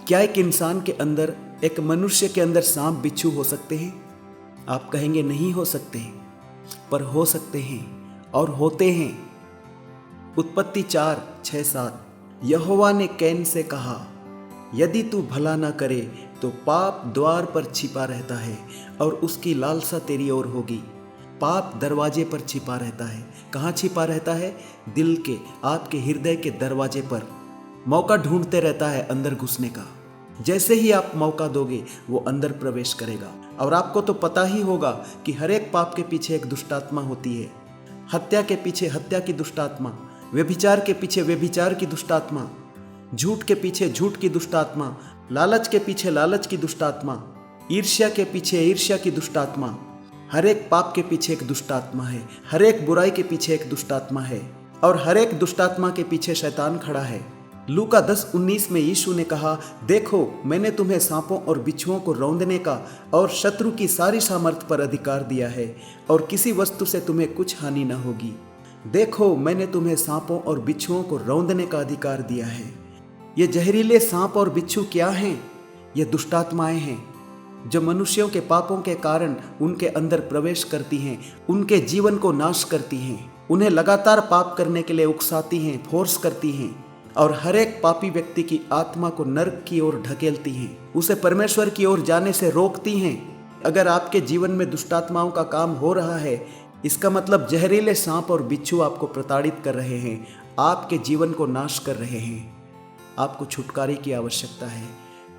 क्या एक इंसान के अंदर, एक मनुष्य के अंदर सांप बिच्छू हो सकते हैं? आप कहेंगे नहीं हो सकते, पर हो सकते हैं और होते हैं। उत्पत्ति 4:6-7। यहोवा ने कैन से कहा, यदि तू भला ना करे तो पाप द्वार पर छिपा रहता है और उसकी लालसा तेरी ओर होगी। पाप दरवाजे पर छिपा रहता है। कहाँ छिपा रहता है? दिल के, आपके हृदय के दरवाजे पर। मौका ढूंढते रहता है अंदर घुसने का। जैसे ही आप मौका दोगे वो अंदर प्रवेश करेगा। और आपको तो पता ही होगा कि हर एक पाप के पीछे एक दुष्टात्मा होती है। हत्या के पीछे हत्या की दुष्टात्मा, व्यभिचार के पीछे व्यभिचार की दुष्टात्मा, झूठ के पीछे झूठ की दुष्टात्मा, लालच के पीछे लालच की दुष्टात्मा, ईर्ष्या के पीछे ईर्ष्या की दुष्टात्मा। हर एक पाप के पीछे एक दुष्टात्मा है, हर एक बुराई के पीछे एक दुष्टात्मा है, और हर एक दुष्टात्मा के पीछे शैतान खड़ा है। लूका 10:19 में यीशु ने कहा, देखो मैंने तुम्हें सांपों और बिच्छुओं को रौंदने का और शत्रु की सारी सामर्थ पर अधिकार दिया है, और किसी वस्तु से तुम्हें कुछ हानि न होगी। देखो मैंने तुम्हें सांपों और बिच्छुओं को रौंदने का अधिकार दिया है। ये जहरीले सांप और बिच्छू क्या हैं? ये दुष्टात्माएं हैं जो मनुष्यों के पापों के कारण उनके अंदर प्रवेश करती हैं, उनके जीवन को नाश करती हैं, उन्हें लगातार पाप करने के लिए उकसाती हैं, फोर्स करती हैं, और हर एक पापी व्यक्ति की आत्मा को नर्क की ओर ढकेलती हैं, उसे परमेश्वर की ओर जाने से रोकती हैं। अगर आपके जीवन में दुष्टात्माओं का काम हो रहा है, इसका मतलब जहरीले सांप और बिच्छू आपको प्रताड़ित कर रहे हैं, आपके जीवन को नाश कर रहे हैं। आपको छुटकारे की आवश्यकता है।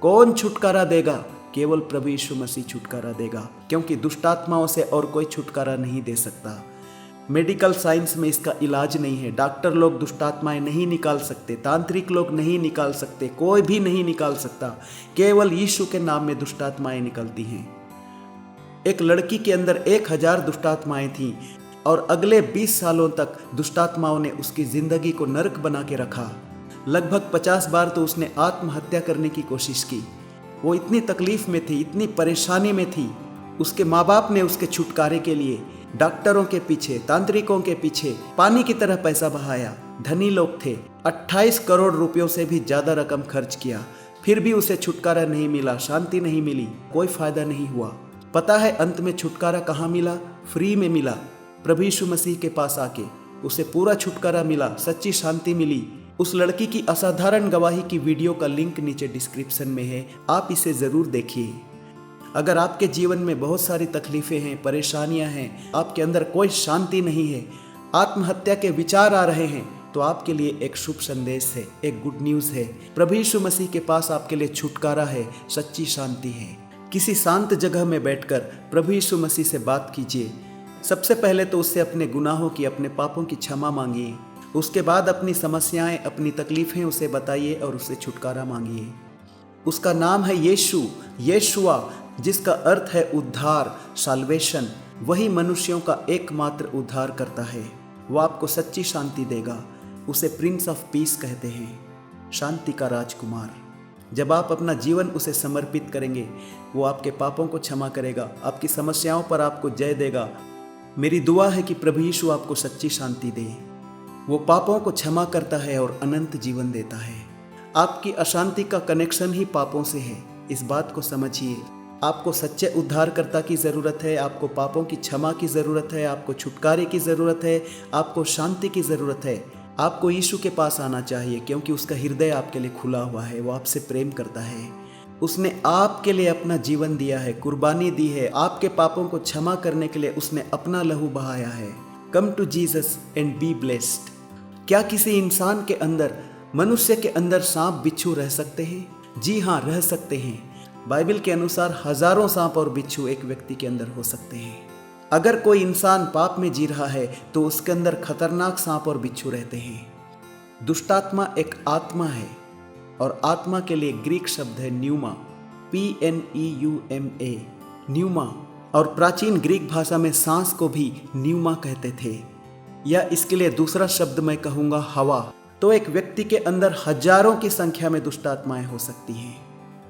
कौन छुटकारा देगा? केवल प्रभु यीशु मसीह छुटकारा देगा, क्योंकि दुष्टात्माओं से और कोई छुटकारा नहीं दे सकता। मेडिकल साइंस में इसका इलाज नहीं है। डॉक्टर लोग दुष्टात्माएं नहीं निकाल सकते, तांत्रिक लोग नहीं निकाल सकते, कोई भी नहीं निकाल सकता। केवल यीशु के नाम में दुष्टात्माएं निकलती हैं। एक लड़की के अंदर 1000 दुष्टात्माएं थीं, और अगले 20 सालों तक दुष्टात्माओं ने उसकी जिंदगी को नरक बना के रखा। लगभग 50 बार तो उसने आत्महत्या करने की कोशिश की। वो इतनी तकलीफ में थी, इतनी परेशानी में थी। उसके माँ बाप ने उसके छुटकारे के लिए डॉक्टरों के पीछे, तांत्रिकों के पीछे पानी की तरह पैसा बहाया। धनी लोग थे, 28 करोड़ रुपयों से भी ज्यादा रकम खर्च किया, फिर भी उसे छुटकारा नहीं मिला, शांति नहीं मिली, कोई फायदा नहीं हुआ। पता है अंत में छुटकारा कहाँ मिला? फ्री में मिला। प्रभु यीशु मसीह के पास आके उसे पूरा छुटकारा मिला, सच्ची शांति मिली। उस लड़की की असाधारण गवाही की वीडियो का लिंक नीचे डिस्क्रिप्शन में है, आप इसे जरूर देखिए। अगर आपके जीवन में बहुत सारी तकलीफें हैं, परेशानियां हैं, आपके अंदर कोई शांति नहीं है, आत्महत्या के विचार आ रहे हैं, तो आपके लिए एक शुभ संदेश है, एक गुड न्यूज़ है। प्रभु यीशु मसीह के पास आपके लिए छुटकारा है, सच्ची शांति है। किसी शांत जगह में बैठकर प्रभु यीशु मसीह से बात कीजिए। सबसे पहले तो उससे अपने गुनाहों की, अपने पापों की क्षमा मांगिए। उसके बाद अपनी समस्याएं, अपनी तकलीफें उसे बताइए और उससे छुटकारा मांगिए। उसका नाम है यीशु, यीशुआ, जिसका अर्थ है उद्धार, साल्वेशन। वही मनुष्यों का एकमात्र उद्धार करता है। वो आपको सच्ची शांति देगा। उसे प्रिंस ऑफ पीस कहते हैं, शांति का राजकुमार। जब आप अपना जीवन उसे समर्पित करेंगे, वो आपके पापों को क्षमा करेगा, आपकी समस्याओं पर आपको जय देगा। मेरी दुआ है कि प्रभु यीशु आपको सच्ची शांति दे। वो पापों को क्षमा करता है और अनंत जीवन देता है। आपकी अशांति का कनेक्शन ही पापों से है, इस बात को समझिए। आपको सच्चे उद्धारकर्ता की ज़रूरत है, आपको पापों की क्षमा की ज़रूरत है, आपको छुटकारे की ज़रूरत है, आपको शांति की ज़रूरत है। आपको यीशु के पास आना चाहिए, क्योंकि उसका हृदय आपके लिए खुला हुआ है। वो आपसे प्रेम करता है। उसने आपके लिए अपना जीवन दिया है, कुर्बानी दी है। आपके पापों को क्षमा करने के लिए उसने अपना लहू बहाया है। Come to Jesus and be blessed. क्या किसी इंसान के अंदर, मनुष्य के अंदर सांप बिच्छू रह सकते हैं? जी हाँ, रह सकते हैं। बाइबल के अनुसार हजारों सांप और बिच्छू एक व्यक्ति के अंदर हो सकते हैं। अगर कोई इंसान पाप में जी रहा है तो उसके अंदर खतरनाक सांप और बिच्छू रहते हैं। दुष्टात्मा एक आत्मा है, और आत्मा के लिए ग्रीक शब्द है न्यूमा, PNEUMA, न्यूमा। और प्राचीन ग्रीक भाषा में सांस को भी न्यूमा कहते थे, या इसके लिए दूसरा शब्द मैं कहूँगा हवा। तो एक व्यक्ति के अंदर हजारों की संख्या में दुष्टात्माएं हो सकती हैं।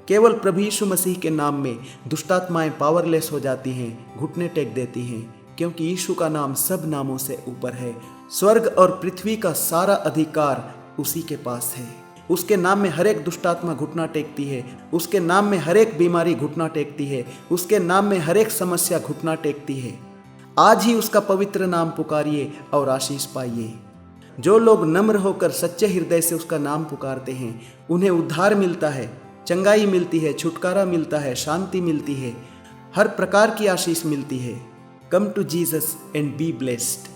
केवल प्रभु यीशु मसीह के नाम में दुष्टात्माएं पावरलेस हो जाती हैं, घुटने टेक देती हैं, क्योंकि यीशु का नाम सब नामों से ऊपर है। स्वर्ग और पृथ्वी का सारा अधिकार उसी के पास है। उसके नाम में हर एक दुष्टात्मा घुटना टेकती है, उसके नाम में हर एक बीमारी घुटना टेकती है, उसके नाम में हर एक समस्या घुटना टेकती है। आज ही उसका पवित्र नाम पुकारिए और आशीष पाइए। जो लोग नम्र होकर सच्चे हृदय से उसका नाम पुकारते हैं, उन्हें उद्धार मिलता है, चंगाई मिलती है, छुटकारा मिलता है, शांति मिलती है, हर प्रकार की आशीष मिलती है। Come to Jesus and be blessed.